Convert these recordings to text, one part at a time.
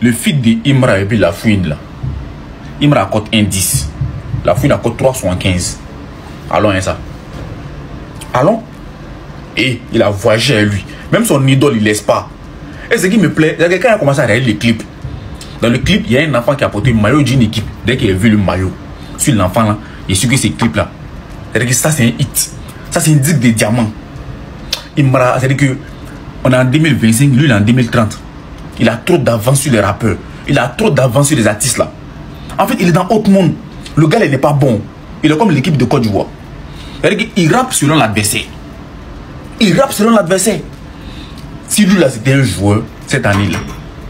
Le feat de Imra et puis la fouine là. Imra cote 1,10. La fouine a cote 3,75. Allons, hein, ça. Allons. Et il a voyagé à lui. Même son idole, il laisse pas. Et ce qui me plaît, c'est que quand il a commencé à regarder les clips, dans le clip, il y a un enfant qui a porté le maillot d'une équipe. Dès qu'il a vu le maillot, sur l'enfant là, il suit que ces clips là. C'est-à-dire que ça, c'est un hit. Ça, c'est une disque de diamant. Imra, c'est-à-dire que on est en 2025, lui, il est en 2030. Il a trop d'avance sur les rappeurs. Il a trop d'avance sur les artistes là. En fait, il est dans autre monde. Le gars, il n'est pas bon. Il est comme l'équipe de Côte d'Ivoire. C'est-à-dire qu'il rappe selon l'adversaire. Il rappe selon l'adversaire. Si lui là, c'était un joueur, cette année-là,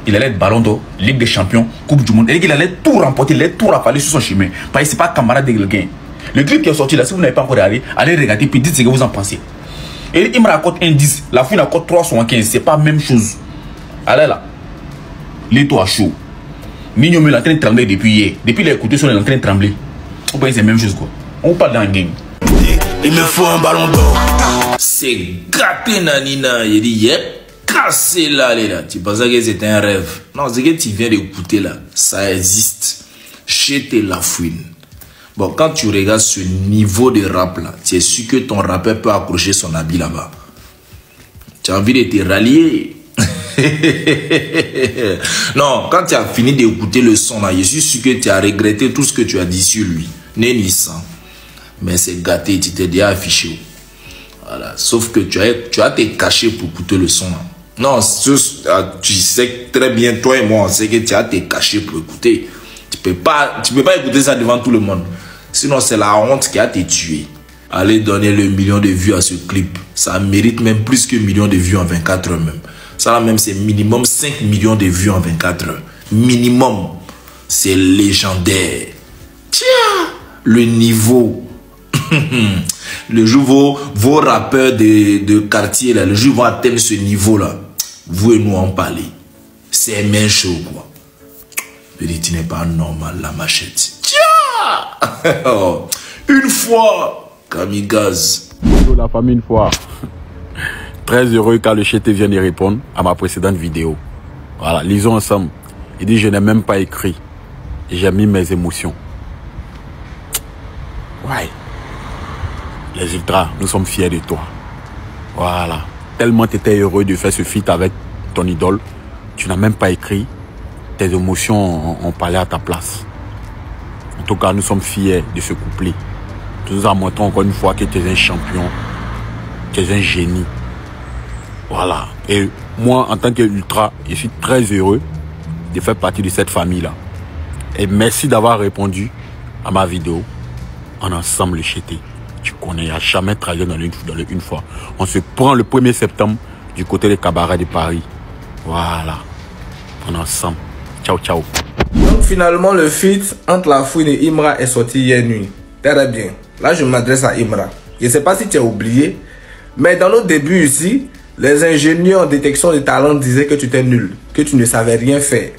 il allait être Ballon d'Or, Ligue des Champions, Coupe du Monde. C'est-à-dire qu'il allait tout remporter, il allait tout rafaler sur son chemin. Parce que ce n'est pas camarade de quelqu'un. Le clip qui est sorti là, si vous n'avez pas encore regardé, allez regarder puis dites ce que vous en pensez. Et il me raconte 1,10, la fouine raconte 3,75, c'est pas la même chose. Allez là, les toits chauds. Nino me est en train de trembler depuis hier. Depuis les écoutés, sont en train de trembler. On pense que c'est la même chose quoi. On parle d'un game. Il me faut un ballon d'or. C'est gâté nanina. Il dit yep, cassé là les là. Tu pensais que c'était un rêve. Non, c'est que tu viens d'écouter là. Ça existe. Chez la fouine. Bon, quand tu regardes ce niveau de rap là, tu es sûr que ton rappeur peut accrocher son habit là-bas. Tu as envie de te rallier. Non, quand tu as fini d'écouter le son là, je suis sûr que tu as regretté tout ce que tu as dit sur lui. N'est sans. Mais c'est gâté, tu t'es déjà affiché. Voilà. Sauf que tu as te caché pour écouter le son là. Non, tu sais très bien, toi et moi, on sait que tu as te caché pour écouter. Tu peux pas écouter ça devant tout le monde. Sinon, c'est la honte qui a te tué. Allez donner le million de vues à ce clip. Ça mérite même plus que million de vues en 24 heures même. Ça là même, c'est minimum 5 millions de vues en 24 heures. Minimum. C'est légendaire. Tiens, le niveau. Le jour vos rappeurs de quartier, là, le jour vont atteindre ce niveau-là. Vous et nous en parler. C'est même chaud, quoi. Le dit, n'est pas normal, la machette. Une fois, kamikaze. Bonjour la famille, une fois. Très heureux car le chété vient de répondre à ma précédente vidéo. Voilà, lisons ensemble. Il dit, je n'ai même pas écrit. J'ai mis mes émotions. Ouais. Les ultras, nous sommes fiers de toi. Voilà. Tellement tu étais heureux de faire ce feat avec ton idole, tu n'as même pas écrit. Tes émotions ont parlé à ta place. En tout cas, nous sommes fiers de ce couplet. Tu nous as montré encore une fois que tu es un champion, tu es un génie. Voilà. Et moi, en tant qu'ultra, je suis très heureux de faire partie de cette famille-là. Et merci d'avoir répondu à ma vidéo en ensemble chété. Tu connais, il n'y a jamais trahi dans une fois. On se prend le 1er septembre du côté des cabarets de Paris. Voilà. On est ensemble. Ciao, ciao. Donc finalement, le feat entre la fouine et Imra est sorti hier nuit. Très bien. Là, je m'adresse à Imra. Je ne sais pas si tu as oublié, mais dans nos débuts ici, les ingénieurs en détection de talent disaient que tu étais nul, que tu ne savais rien faire.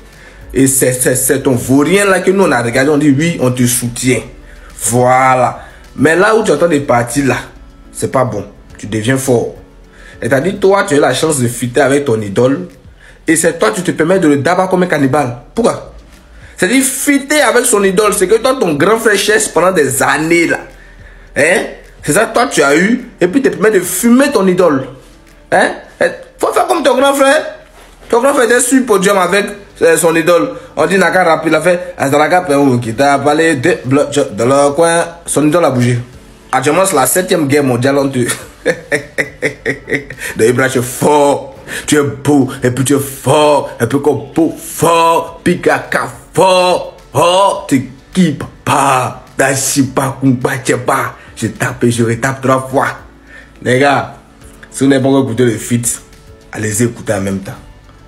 Et c'est ton vaurien là que nous on a regardé, on dit oui, on te soutient. Voilà. Mais là où tu entends des parties là, c'est pas bon. Tu deviens fort. C'est-à-dire, toi, tu as la chance de fitter avec ton idole. Et c'est toi, tu te permets de le dabar comme un cannibale. Pourquoi? C'est-à-dire, fitter avec son idole, c'est que toi, ton grand frère cherche pendant des années là. Hein? C'est ça que toi, tu as eu. Et puis, tu te permets de fumer ton idole. Hein? Faut faire comme ton grand frère. Ton grand frère était sur le podium avec son idole. On dit, n'a qu'à rappeler, il a fait, qui t'a parlé de blocs dans le coin. Son idole a bougé. Actuellement, c'est la 7e guerre mondiale. On te. De Ibra, tu es fort. Tu es beau. Et puis tu es fort. Et puis comme beau, fort. Pikaka, fort. Oh, tu kippes pas. Dachipa, kumpa, tchepa. Je tape et je retape 3 fois. Les gars, si vous n'avez pas écouté le feat, allez écouter en même temps.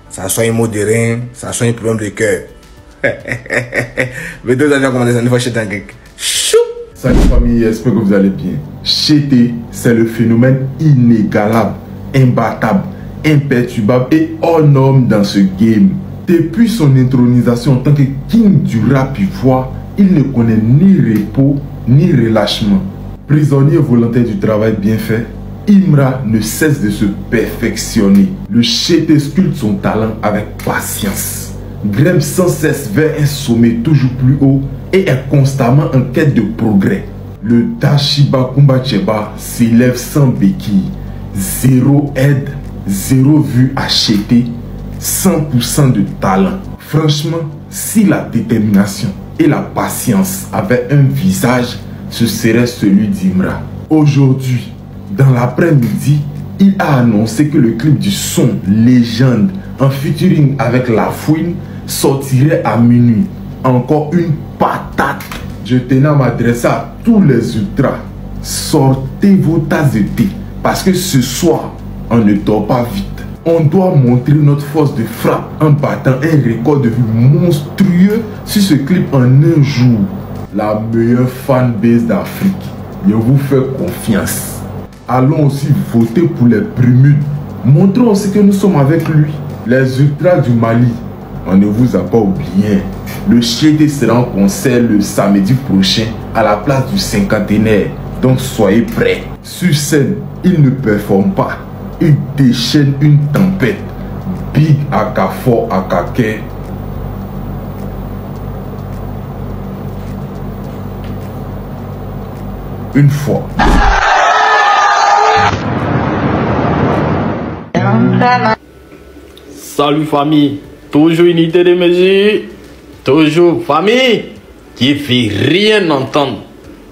Ça soit un mot de rein, ça soit un problème de cœur. Mais deux avions commencé une fois chez un geek. Chou! Salut famille, j'espère que vous allez bien. Chété, c'est le phénomène inégalable, imbattable, imperturbable et hors norme dans ce game. Depuis son intronisation en tant que king du rap ivoire, il ne connaît ni repos ni relâchement. Prisonnier volontaire du travail bien fait, Imra ne cesse de se perfectionner. Le chété sculpte son talent avec patience. grimpe sans cesse vers un sommet toujours plus haut et est constamment en quête de progrès. Le Dashiba Kumbacheba s'élève sans béquille, zéro aide, zéro vue achetée, 100% de talent. Franchement, si la détermination et la patience avaient un visage, ce serait celui d'Imra. Aujourd'hui, dans l'après-midi, il a annoncé que le clip du son Légende en featuring avec La Fouine sortirait à minuit. Encore une patate. Je tenais à m'adresser à tous les ultras. Sortez vos tasses de thé parce que ce soir, on ne dort pas vite. On doit montrer notre force de frappe en battant un record de vue monstrueux sur ce clip en un jour. La meilleure fanbase d'Afrique. Je vous fais confiance. Allons aussi voter pour les Bermudes. Montrons aussi que nous sommes avec lui. Les ultras du Mali, on ne vous a pas oublié. Le Chété sera en concert le samedi prochain à la place du cinquantenaire. Donc soyez prêts. Sur scène, il ne performe pas. Il déchaîne une tempête. Big Akafor Akake. Une fois. Salut famille, toujours unité de mesure, toujours famille, qui fait rien entendre,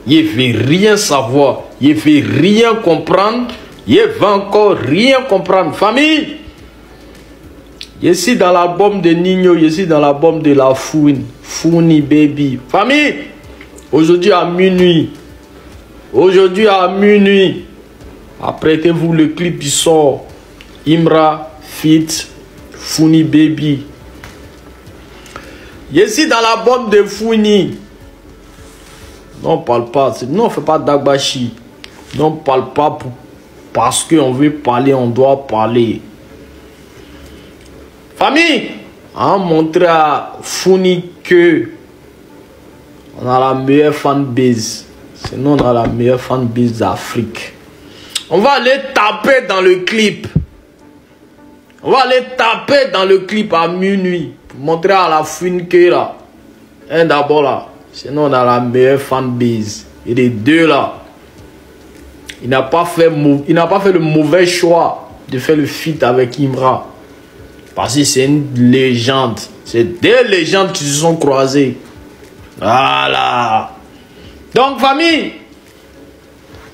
il fait rien savoir, il fait rien comprendre, il va encore rien comprendre. Famille, je suis dans l'album de Nino, je suis dans l'album de La Fouine, Founi Baby. Famille, aujourd'hui à minuit, apprêtez-vous, le clip qui sort, Imra Fit Founi Baby. Je suis dans l'album de Founi. Non, on parle pas. Non, on fait pas d'agbashi. Non, on parle pas parce qu'on veut parler, on doit parler. Famille, on montre à Founi que on a la meilleure fanbase. Sinon, on a la meilleure fanbase d'Afrique. On va aller taper dans le clip. On va aller taper dans le clip à minuit pour montrer à La Fouine que là, d'abord là, sinon on a la meilleure fanbase. Et les deux là, il n'a pas fait le mauvais choix de faire le feat avec Imra. Parce que c'est une légende. C'est des légendes qui se sont croisées. Voilà. Donc famille,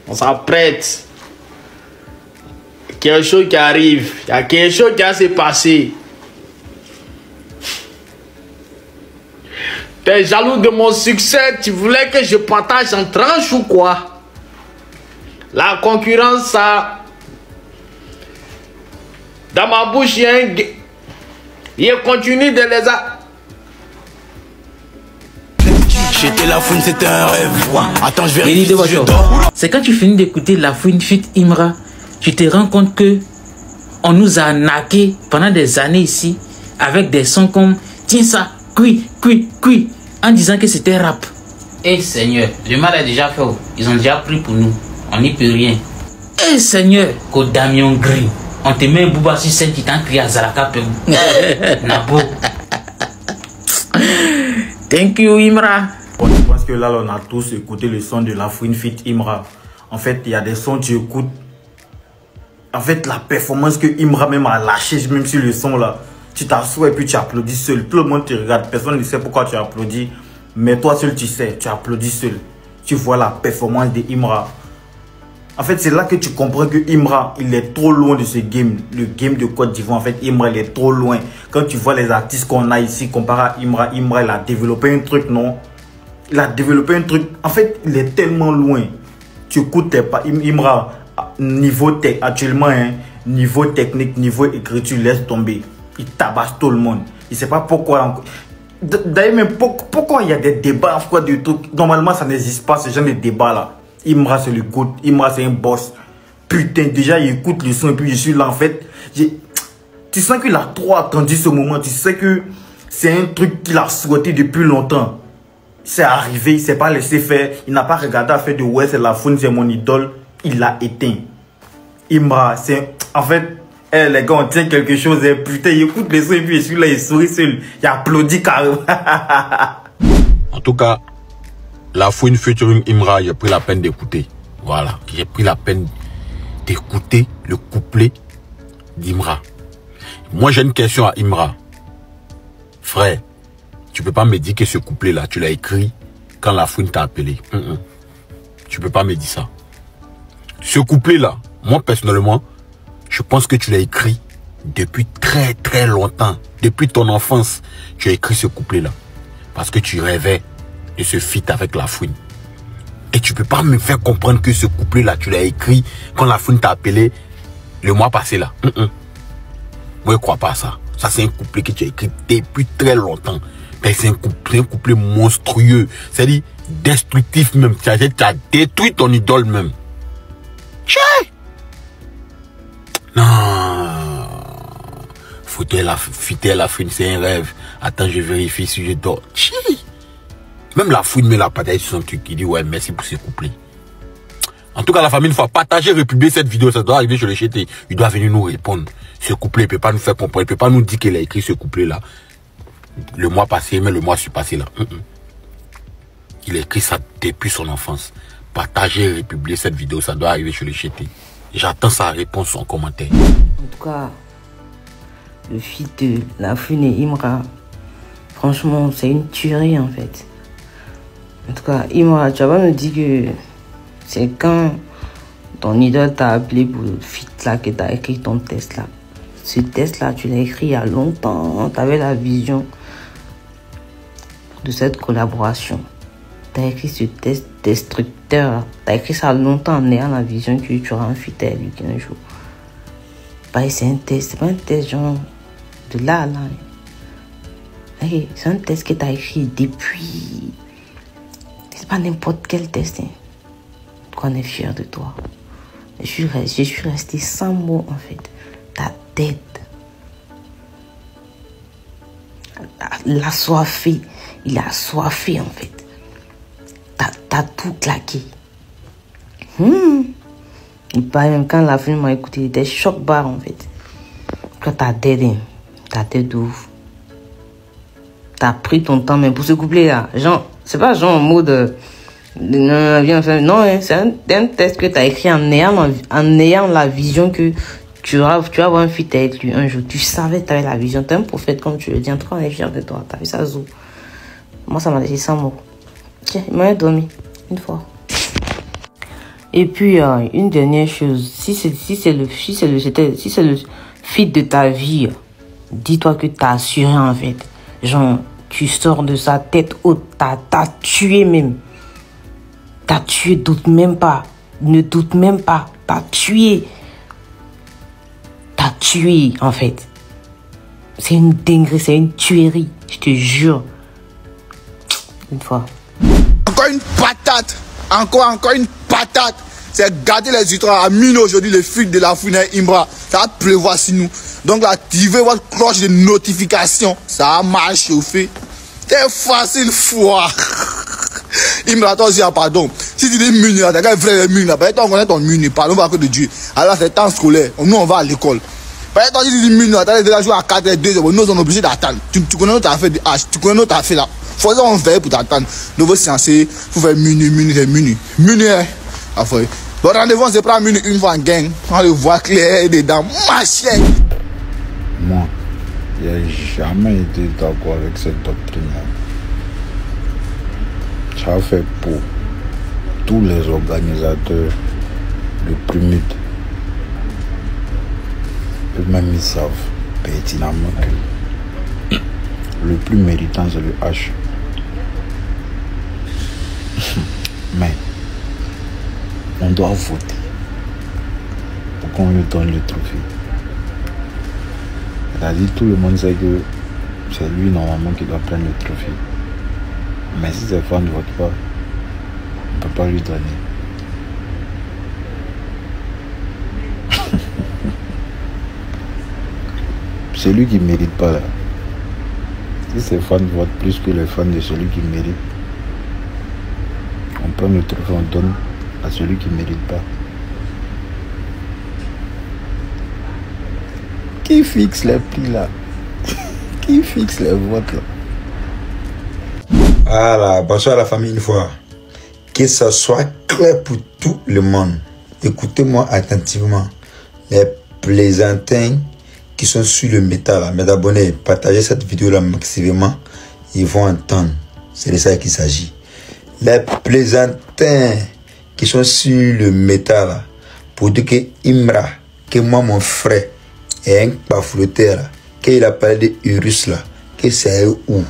on s'apprête. Quelque chose qui arrive, il y a quelque chose qui va se passer. Tu es jaloux de mon succès, tu voulais que je partage en tranche ou quoi? La concurrence, ça. Dans ma bouche, il continue de les J'étais La Fouine, c'était un rêve. Attends, je vais si je dors. C'est quand tu finis d'écouter La Fouine Fit Imra, tu te rends compte que on nous a arnaqué pendant des années ici avec des sons comme tiens ça, cui, en disant que c'était rap. Eh Seigneur, le mal est déjà fait. Ils ont déjà pris pour nous. On n'y peut rien. Eh Seigneur, Kodamion Gris. On te met un bouba sur scène qui t'a crié à Zaraka Pemou. Nabo. Thank you Imra. Bon, je pense que là, on a tous écouté le son de La Fouine Fit Imra. En fait, il y a des sons que tu écoutes. En fait, la performance que Imra même a lâché, même sur le son là, tu t'assois et puis tu applaudis seul. Tout le monde te regarde, personne ne sait pourquoi tu applaudis. Mais toi seul, tu sais, tu applaudis seul. Tu vois la performance de Imra. En fait, c'est là que tu comprends que Imra, il est trop loin de ce game. Le game de Côte d'Ivoire, en fait, Imra, il est trop loin. Quand tu vois les artistes qu'on a ici, comparé à Imra, Imra, il a développé un truc, non? Il a développé un truc. En fait, il est tellement loin. Tu écoutes Imra, niveau actuellement, hein, niveau technique, niveau écriture, laisse tomber. Il tabasse tout le monde. Il ne sait pas pourquoi. D'ailleurs, même pourquoi il y a des débats, pourquoi des trucs. Normalement, ça n'existe pas, ce genre de débat là. Imra, c'est le goût. Imra, c'est un boss. Putain, déjà, il écoute le son et puis je suis là, en fait. Tu sens qu'il a trop attendu ce moment. Tu sais que c'est un truc qu'il a souhaité depuis longtemps. C'est arrivé, il ne s'est pas laissé faire. Il n'a pas regardé à faire de ouais, c'est La Fouine, c'est mon idole. Il l'a éteint. Imra, c'est... En fait, Eh, les gars, on tient quelque chose. Eh, putain, il écoute les sons et puis celui-là, il sourit seul. Il applaudit carrément. En tout cas, la Fouine featuring Imra, j'ai pris la peine d'écouter. Voilà, j'ai pris la peine d'écouter le couplet d'Imra. Moi, j'ai une question à Imra. Frère, tu peux pas me dire que ce couplet-là, tu l'as écrit quand la Fouine t'a appelé. Tu peux pas me dire ça. Ce couplet-là, moi, personnellement, je pense que tu l'as écrit depuis très, très longtemps. Depuis ton enfance, tu as écrit ce couplet-là. Parce que tu rêvais de ce feat avec la Fouine. Et tu peux pas me faire comprendre que ce couplet-là, tu l'as écrit quand la Fouine t'a appelé le mois passé là. Moi, je crois pas à ça. Ça, c'est un couplet que tu as écrit depuis très longtemps. C'est un couplet monstrueux. C'est-à-dire destructif même. Tu as détruit ton idole même. Tchè! Non. Foutais la Fouine, c'est un rêve. Attends, je vérifie si je dors. Tchè! Même la Fouine met la patate sur son truc. Il dit ouais, merci pour ce couplet. En tout cas, la famille, il faut partager, republier cette vidéo. Ça doit arriver sur le chété. Il doit venir nous répondre. Ce couplet, il ne peut pas nous faire comprendre. Il ne peut pas nous dire qu'il a écrit ce couplet-là le mois passé, mais le mois surpassé là. Il a écrit ça depuis son enfance. Partagez, republier cette vidéo. Ça doit arriver sur le chété. J'attends sa réponse en commentaire. En tout cas, le feat de la Fouine et Imra, franchement, c'est une tuerie en fait. En tout cas, Imra, tu vas pas me dire que c'est quand ton idole t'a appelé pour le feat là que tu as écrit ton test là. Ce test là, tu l'as écrit il y a longtemps. Tu avais la vision de cette collaboration. Tu as écrit ce test destructeur. Tu as écrit ça longtemps en ayant la vision que tu auras un feat avec lui un jour. Bah, c'est un test, c'est pas un test genre de là. Hey, c'est un test que tu as écrit depuis. C'est pas n'importe quel test. Hein. On est fiers de toi. Je suis resté sans mots en fait. Ta tête. Il a soifé en fait. T'as tout claqué. Il paraît même quand la film m'a écouté, il était choc barre en fait. Quand ta tête de ouf. T'as pris ton temps même pour ce couplet là. Genre, c'est pas genre en mode non, hein, c'est un test que tu as écrit en ayant la vision que tu vas avoir un feat avec lui un jour. Tu savais que tu avais la vision. Tu es un prophète, comme tu le dis. En tout cas, on est fiers de toi. Tu as vu ça, Zou. Moi, ça m'a laissé sans mots. Tiens, il m'a dormi une fois. Et puis, une dernière chose. Si c'est le feat de ta vie, dis-toi que tu as assuré en fait. Genre, tu sors de sa tête haute. T'as tué même. T'as tué, doute même pas. Ne doute même pas. T'as tué. T'as tué, en fait. C'est une dinguerie, c'est une tuerie. Je te jure. Une fois. Encore une patate. Encore une patate. C'est garder les ultras à minuit aujourd'hui, le feat de la Fouine et Imra. Ça va pleuvoir sur nous. Donc, activez votre cloche de notification. Ça va mal chauffer. C'est facile, foi. Imra, toi aussi, pardon. Si tu dis minuit, t'as qu'à faire minuit, on connaît ton minuit, pardon, par que de Dieu. Alors, c'est temps scolaire. Nous, on va à l'école. Par exemple, si tu dis minuit, t'as déjà joué à 4 et 2 heures, nous, on est obligés d'attendre. Tu connais notre affaire de H, tu connais notre affaire là. Faut que on veille pour t'attendre. Nouveau censé, faut faire minuit. Minuit, hein. Enfin, le rendez-vous, on se prend minuit une fois en gang. On le voit clair dedans. Ma chienne. Moi, je n'ai jamais été d'accord avec cette doctrine-là. Ça fait pour tous les organisateurs de Prumut. Eux-mêmes, ils savent pertinemment que le plus méritant, c'est le H. Mais on doit voter pour qu'on lui donne le trophée. C'est-à-dire tout le monde sait que c'est lui normalement qui doit prendre le trophée. Mais si ses fans ne votent pas, on ne peut pas lui donner. C'est lui qui ne mérite pas là. Si ses fans votent plus que les fans de celui qui mérite, on prend le trophée, on donne à celui qui ne mérite pas. Qui fixe les prix là? Qui fixe les votes là? Voilà, bonsoir la famille une fois. Que ce soit clair pour tout le monde. Écoutez-moi attentivement. Les plaisantins qui sont sur le métal, là, mes abonnés, partagez cette vidéo là maximum. Ils vont entendre. C'est de ça qu'il s'agit. Les plaisantins qui sont sur le métal là, pour dire que Imra, que moi mon frère, est un bafouleteur, qu'il a parlé de Urus là, que c'est où?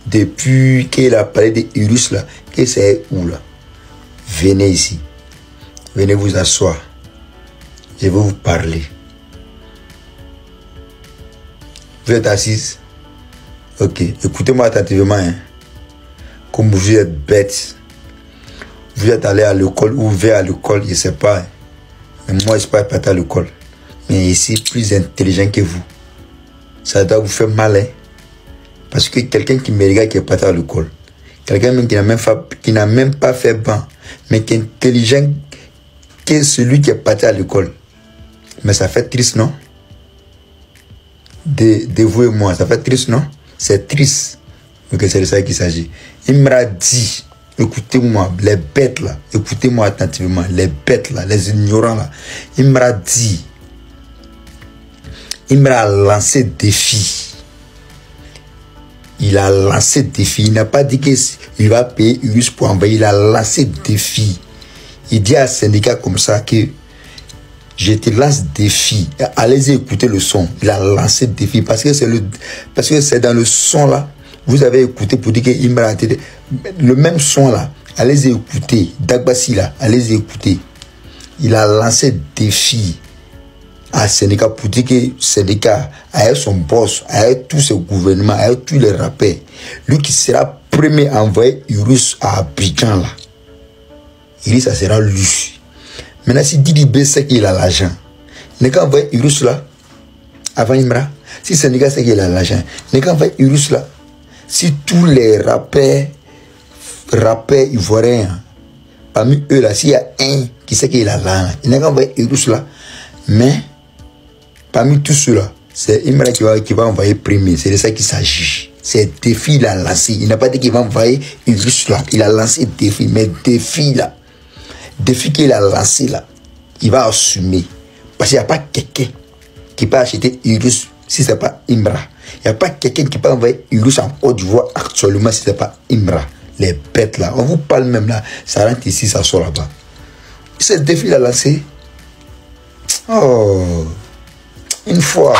Depuis qu'il a parlé de Urus là, que c'est où là? Venez ici. Venez vous asseoir. Je vais vous parler. Vous êtes assise? Ok, écoutez-moi attentivement. Hein. Comme vous êtes bête. Vous êtes allé à l'école ou vers à l'école, je ne sais pas. Hein. Mais moi, je ne suis pas parti à l'école. Mais ici, plus intelligent que vous. Ça doit vous faire mal. Hein. Parce que quelqu'un qui me regarde qui est parti à l'école, quelqu'un qui n'a même pas fait banc, mais qui est intelligent que celui qui est parti à l'école. Mais ça fait triste, non? De vous et moi, ça fait triste, non? C'est triste. Ok, c'est de ça qu'il s'agit. Il m'a dit, écoutez-moi, les bêtes là, écoutez-moi attentivement, les bêtes là, les ignorants là. Il m'a dit, il m'a lancé défi. Il a lancé défi. Il n'a pas dit qu'il va payer Urus pour envoyer. Il a lancé défi. Il dit à un syndicat comme ça que je te lance défi. Allez-y écouter le son. Il a lancé défi parce que c'est dans le son là. Vous avez écouté pour dire qu'il m'a raté le même son là. Allez-y écouter. Dagbassi là. Allez-y écouter. Il a lancé défi à syndicat pour dire que syndicat avec son boss, avec tout ce gouvernement, avec tous les rappeurs, lui qui sera premier à envoyer Urus à Abidjan là. Il dit ça sera lui. Maintenant si Didi B sait qu'il a l'argent, il n'a qu'à envoyer Urus là avant Imra. Si syndicat sait qu'il a l'argent, il n'a qu'à envoyer Urus là. Si tous les rappeurs ivoiriens, parmi eux là, s'il y a un qui sait qu'il a l'argent, il n'a qu'à envoyer Urus là. Mais parmi tous ceux-là, c'est Imra qui va envoyer premier. C'est de ça qu'il s'agit. C'est défi il a lancé. Il n'a pas dit qu'il va envoyer Urus là. Il a lancé défi. Mais défi là, défi qu'il a lancé là, il va assumer. Parce qu'il n'y a pas quelqu'un qui peut acheter Urus si ce n'est pas Imra. Il n'y a pas quelqu'un qui peut envoyer Urus en Côte d'Ivoire actuellement si ce n'est pas Imra. Les bêtes là, on vous parle même là, ça rentre ici, ça sort là-bas. Ce défi il a lancé. Oh, une fois.